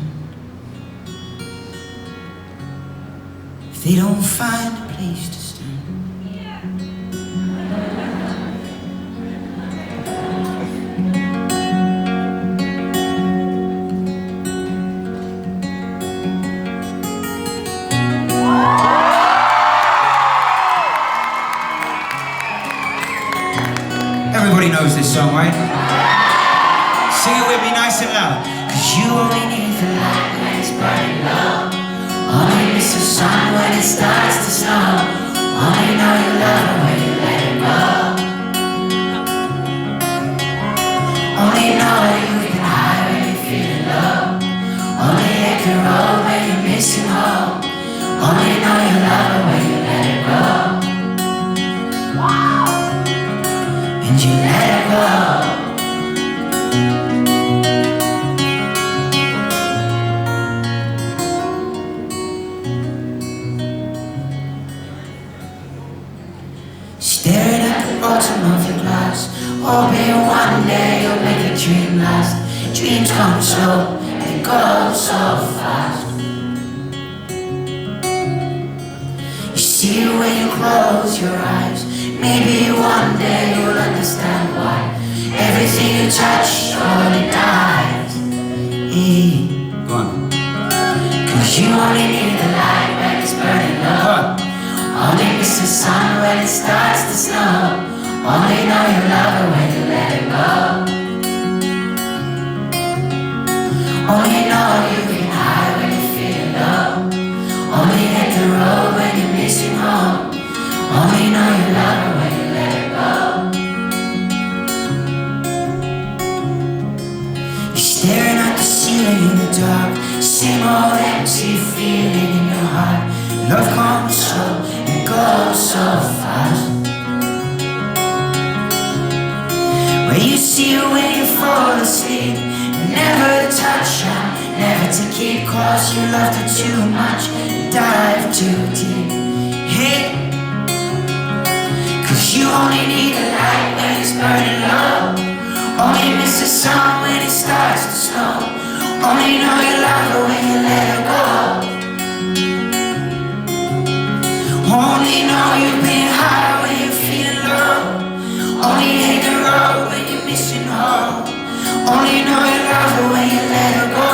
if they don't find a place to stand. knows this song, right? Sing it with me nice and loud. Cause you only need the light when it's burning low. Only miss the sun when it starts to snow. Only know you love her when you let it go. Only know you've been high when you're feeling low. Only hit the road when you're missing home. Only know you love her when you let it go. And you let it go. Staring at the bottom of your glass, hoping one day you'll make a dream last. Dreams come slow, they go so fast. You see it when you close your eyes. Maybe one day you'll understand why everything you touch surely dies. Go on. Cause you only need the light when it's burning low. Only miss the sun when it starts to snow. Only know you love her when you let it go. Only know you've been high when you're feeling low. Only hit the road when you're missing home. Only know you love her when you let it go. You're staring at the ceiling in the dark. Same old empty feeling in your heart. Love comes slow and goes so fast. Where you see her when you fall asleep. Never to touch her, never to keep close. You loved her too much, dive too deep. Hey, cause you only need the light when it's burning low. Only miss the sun when it starts to snow. Only know you love her when you let her go. Only know you've been high when you're feeling low. Only hit the road when you're missing home. Only know you love her when you let her go.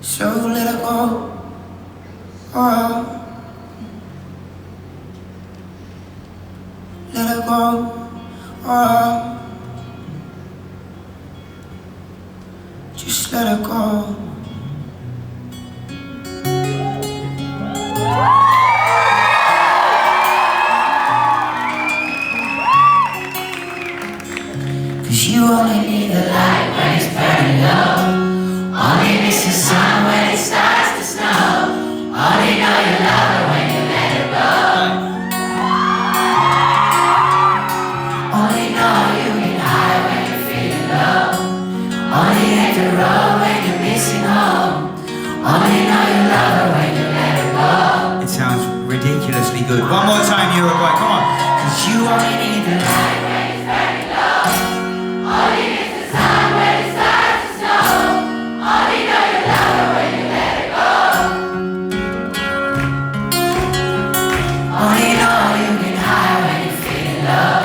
So let her go. Oh. Let her go. Oh. Just let her go. Cause you only need the light when it's burning low. Only miss the sun when it starts to snow. Only know you love her when you let her go. Only know you've been high when you're feeling low. Only hit the road when you're missing home. Only know you love her when you let her go. It sounds ridiculously good. One more time, Uruguay, come on. Cause you only need the light when it's burning low. Only miss the sun when it starts to snow. Only know you love her when you let her go. Only know you've been high when you're feeling low.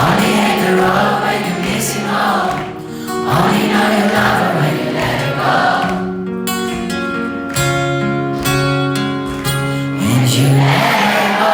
Only hit the road when you're missing home. Only know you love her when you let her go. And you let her go.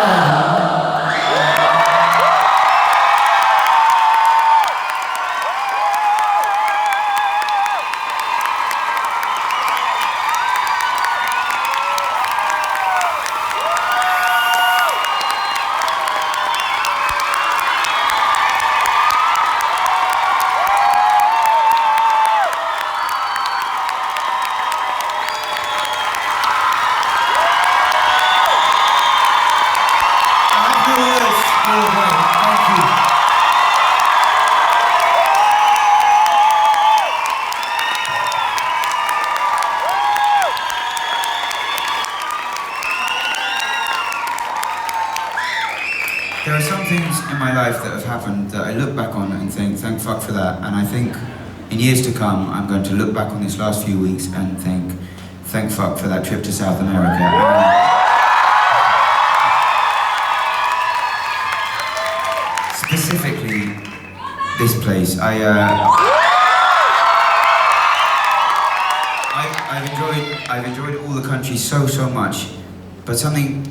There are some things in my life that have happened that I look back on and think, thank fuck for that. And I think in years to come, I'm going to look back on these last few weeks and think, thank fuck for that trip to South America. Specifically, this place. I've enjoyed all the country so much, but something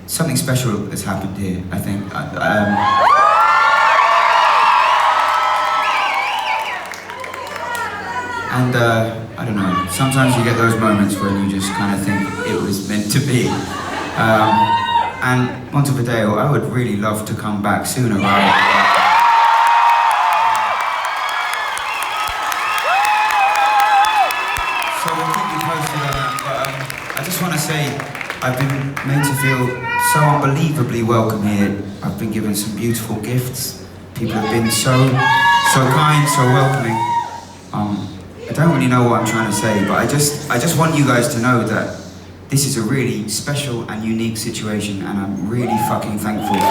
something special has happened here, I think. And I don't know, sometimes you get those moments where you just kind of think it was meant to be. And Montevideo, I would really love to come back sooner, right? So we'll keep you posted on that, but I just want to say I've been made to feel so unbelievably welcome here. I've been given some beautiful gifts. People have been so kind, so welcoming. I don't really know what I'm trying to say, but I just want you guys to know that this is a really special and unique situation, and I'm really fucking thankful for it.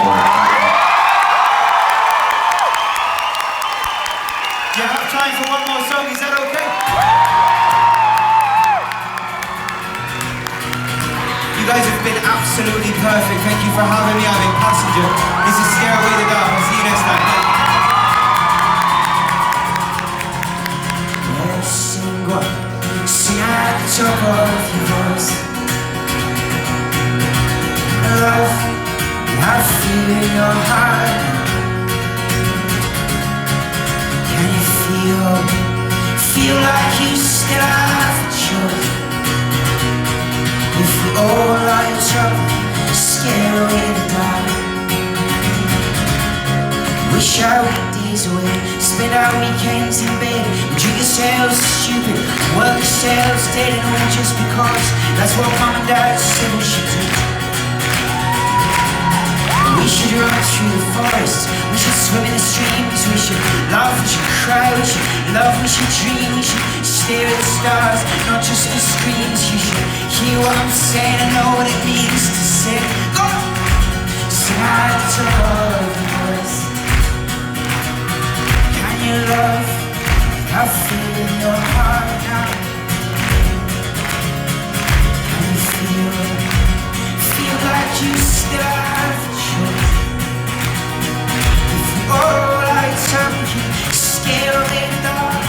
Do you have time for one more song? Is that okay? You guys have been absolutely perfect. Thank you for having me. I'm in Passanger. This is Scare Away the Dark. I'll see you next time. Sing at the top of your voice. Love, I feel in your heart. Can you feel like you still have a choice? If we all light up, scare away the dark. Wish our days away, spend our weekends in bed, drink ourselves stupid, work ourselves dead, and all just because that's what mom and dad said we should do. We should run through the forest, we should swim in the streams, we should laugh, we should cry, we should love, we should dream, we should stare at the stars, not just the screens. You should hear what I'm saying and know what it means to say, go! Sing out to all the voice. Can you love? I feel in your heart now. Can you feel like you still have a choice? If we all light up, we can scare away the dark.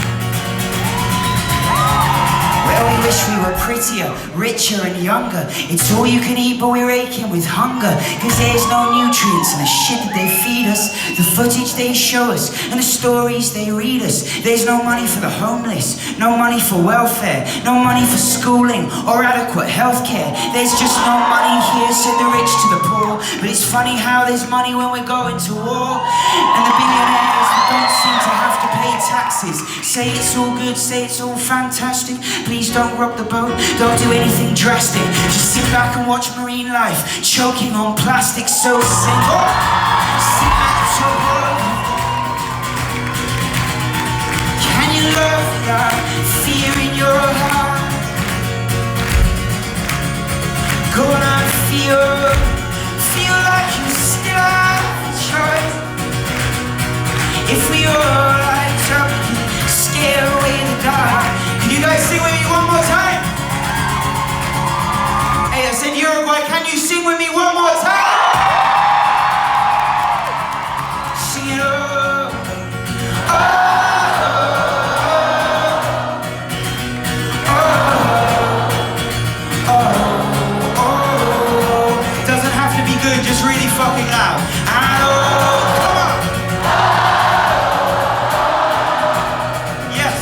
Well, we wish we were prettier, richer and younger. It's all you can eat, but we're aching with hunger. Cause there's no nutrients in the shit that they feed us, the footage they show us, and the stories they read us. There's no money for the homeless, no money for welfare, no money for schooling or adequate healthcare. There's just no money here, said the rich to the poor. But it's funny how there's money when we're going to war. And the billionaires that don't seem to have to pay taxes say it's all good, say it's all fantastic. Please don't rock the boat, don't do anything drastic. Just sit back and watch marine life choking on plastic. So sing, oh, sing at the top of. Can you love without fear in your heart? Go on and feel like you still have a choice. If we all light up, we can scare away the dark. Can you guys sing with me one more time? Hey, I said Uruguay, can you sing with me one more time? Sing it all. Oh, oh, oh, oh. Doesn't have to be good, just really fucking loud. And oh, come on. Yes.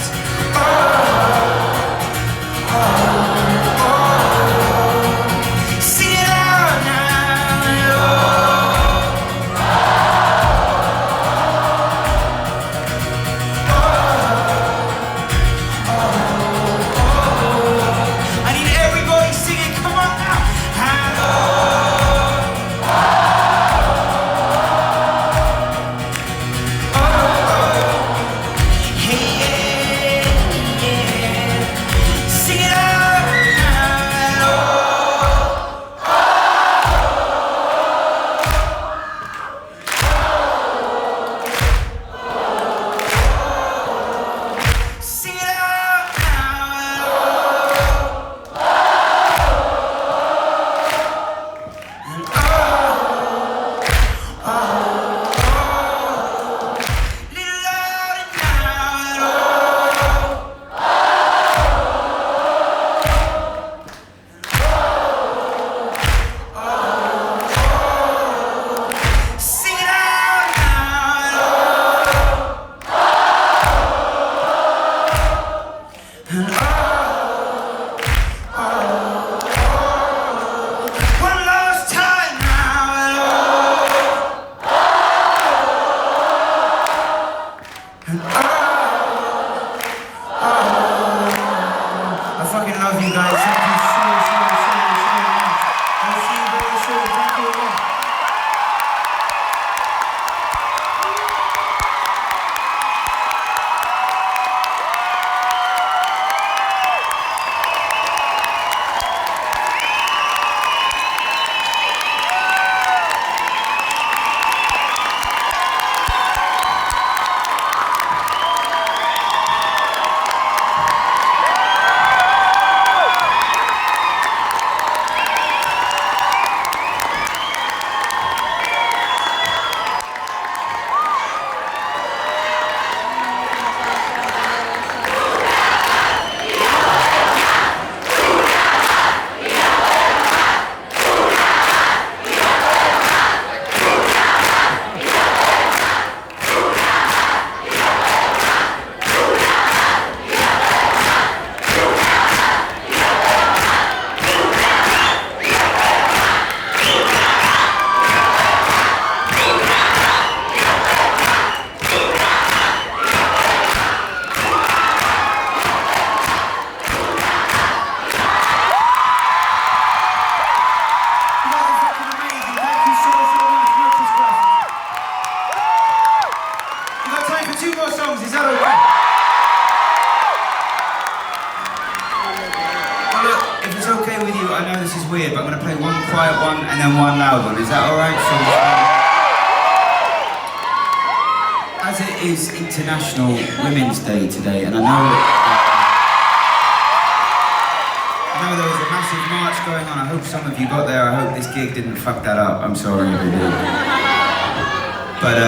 Sing it out now. love you guys. Thank you so much. I'll see you very soon. Thank you again. Weird, but I'm going to play one quiet one and then one loud one. Is that alright? So, as it is International Women's Day today, and I know there was a massive march going on. I hope some of you got there. I hope this gig didn't fuck that up. I'm sorry if it did. But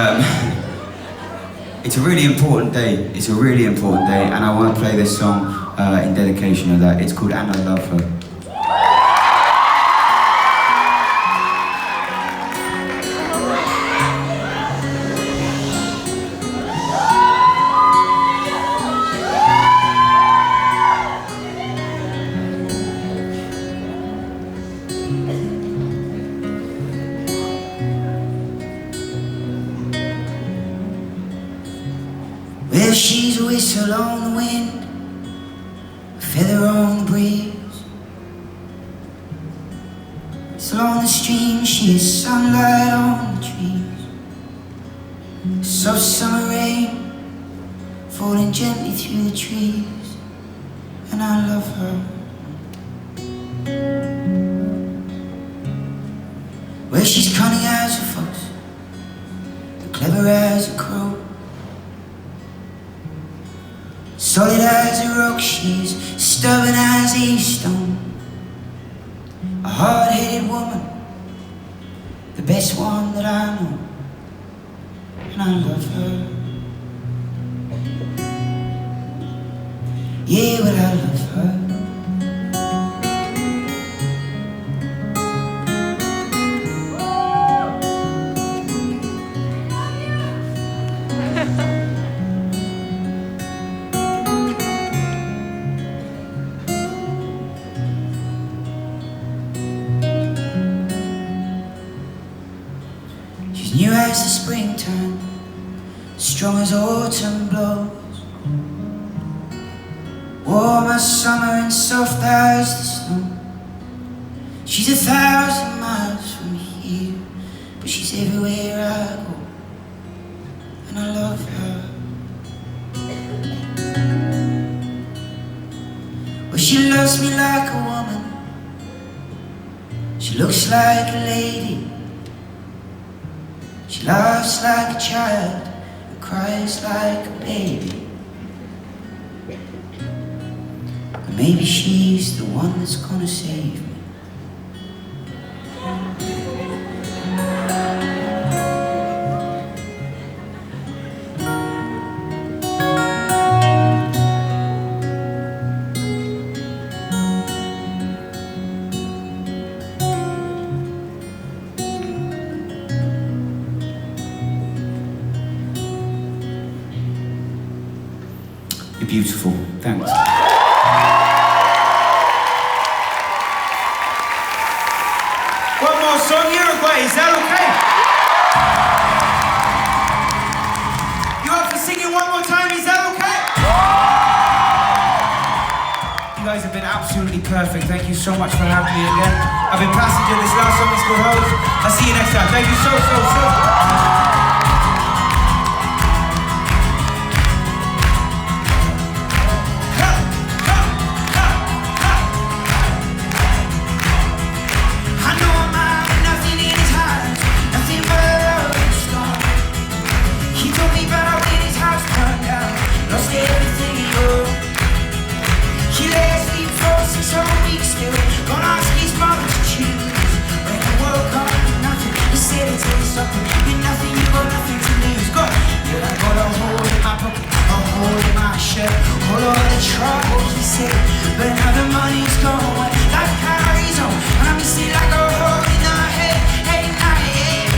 it's a really important day. It's a really important day, and I want to play this song in dedication of that. It's called And I Love Her. Well, she's a whistle on the wind, a feather on the breeze. Whistle on the stream, she is sunlight on the trees. Soft summer rain falling gently through the trees, and I love her. Well, she's cunning as a fox, and clever as a crow. Solid as a rock, she's stubborn as a stone. A hard-headed woman, the best one that I know, and I love her. Yeah, well, I love her. New as the springtime, strong as autumn blows, warm as summer and soft as the snow. She's 1,000 miles from here, but she's everywhere I go, and I love her. Well, she loves me like a woman, she looks like a lady. She laughs like a child and cries like a baby. And maybe she's the one that's gonna save me. You're beautiful. Thanks. One more song, Uruguay. Is that okay? You up for singing one more time? Is that okay? You guys have been absolutely perfect. Thank you so much for having me again. I've been Passanger. This last song is called Hose. I'll see you next time. Thank you so much. All of the troubles he said, but now the money's gone. Life carries on, and I'm missing like a hole in the head. Hey, hey.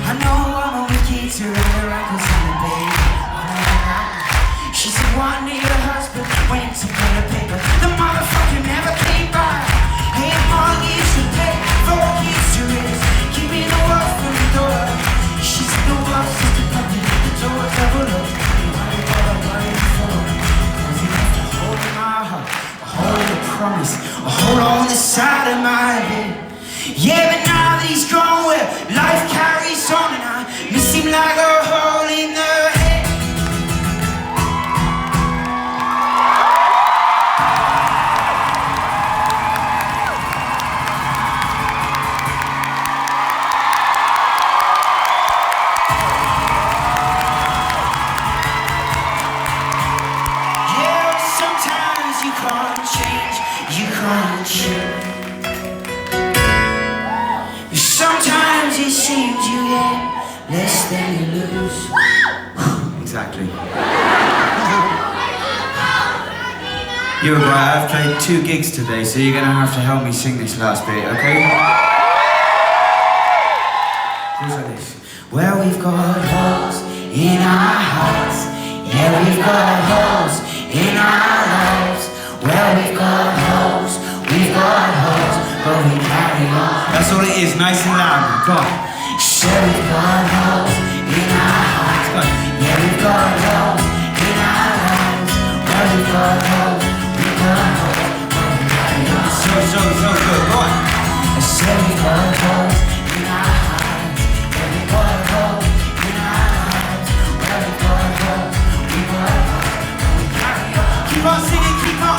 I know I'm a wicked to her ankles on the bed. She said one day her husband went to pay the paper. The motherfucker never came back. Hey, mortgage to pay, 4 kids to raise, keeping the world from the door. She said the world's just a puppy, the door's double up. What are you for? Was he left a hole in my heart, a hole in the promise, a hole on the side of my head. Yeah, but now that he's gone, well, life carries on, and I miss him like a hole in the head. Sometimes it seems you get less than you lose. Exactly. Uruguay, I've played 2 gigs today, so you're gonna have to help me sing this last bit, okay? Goes like this. Well, we've got holes in our hearts. Yeah, we've got holes in our lives. Well, we've got holes, but we carry on. That's all it is, nice and loud. Go on. So we've got holes in our hearts. Yeah, we've got holes in our lives. Well, we've got holes, but we carry on. So good, go on. So we've got holes in our hearts. Yeah, we've got holes in our lives. Well, we've got holes, but we carry on. Keep on singing, keep on.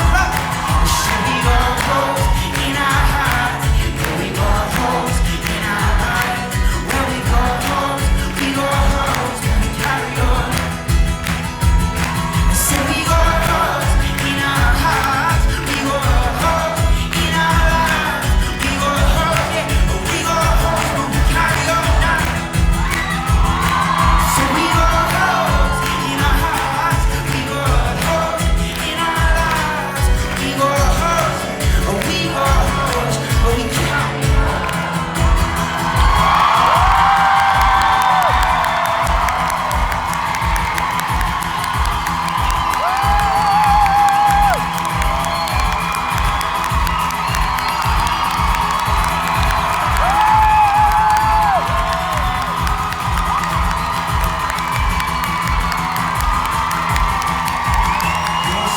So we got holes in our hearts. Yeah, we got holes in our lives. Well, we got holes, but we carry on. So we got holes in our hearts. We got holes in our lives. We got holes, yeah, but we carry on now. So we got holes in our hearts. We got holes in our lives. We got holes, but we carry on.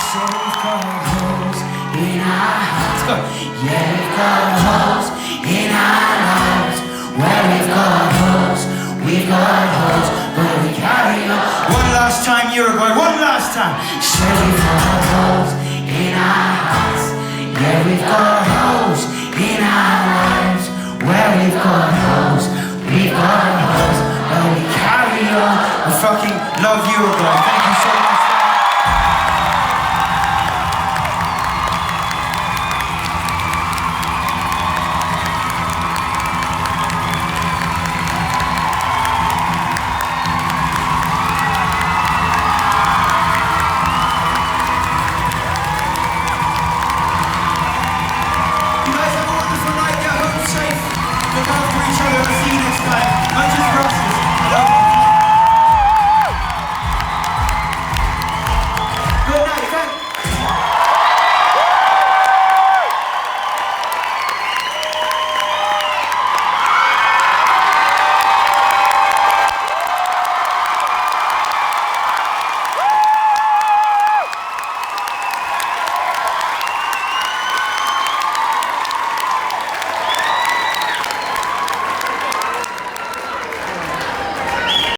So we've got holes in our hearts. Yeah, we've got holes in our lives. Well, we've got holes, but we carry on. One last time, Uruguay, one last time. So we've got holes in our hearts. Yeah, we've got holes in our lives. Well, we've got holes, but we carry on. I fucking love Uruguay.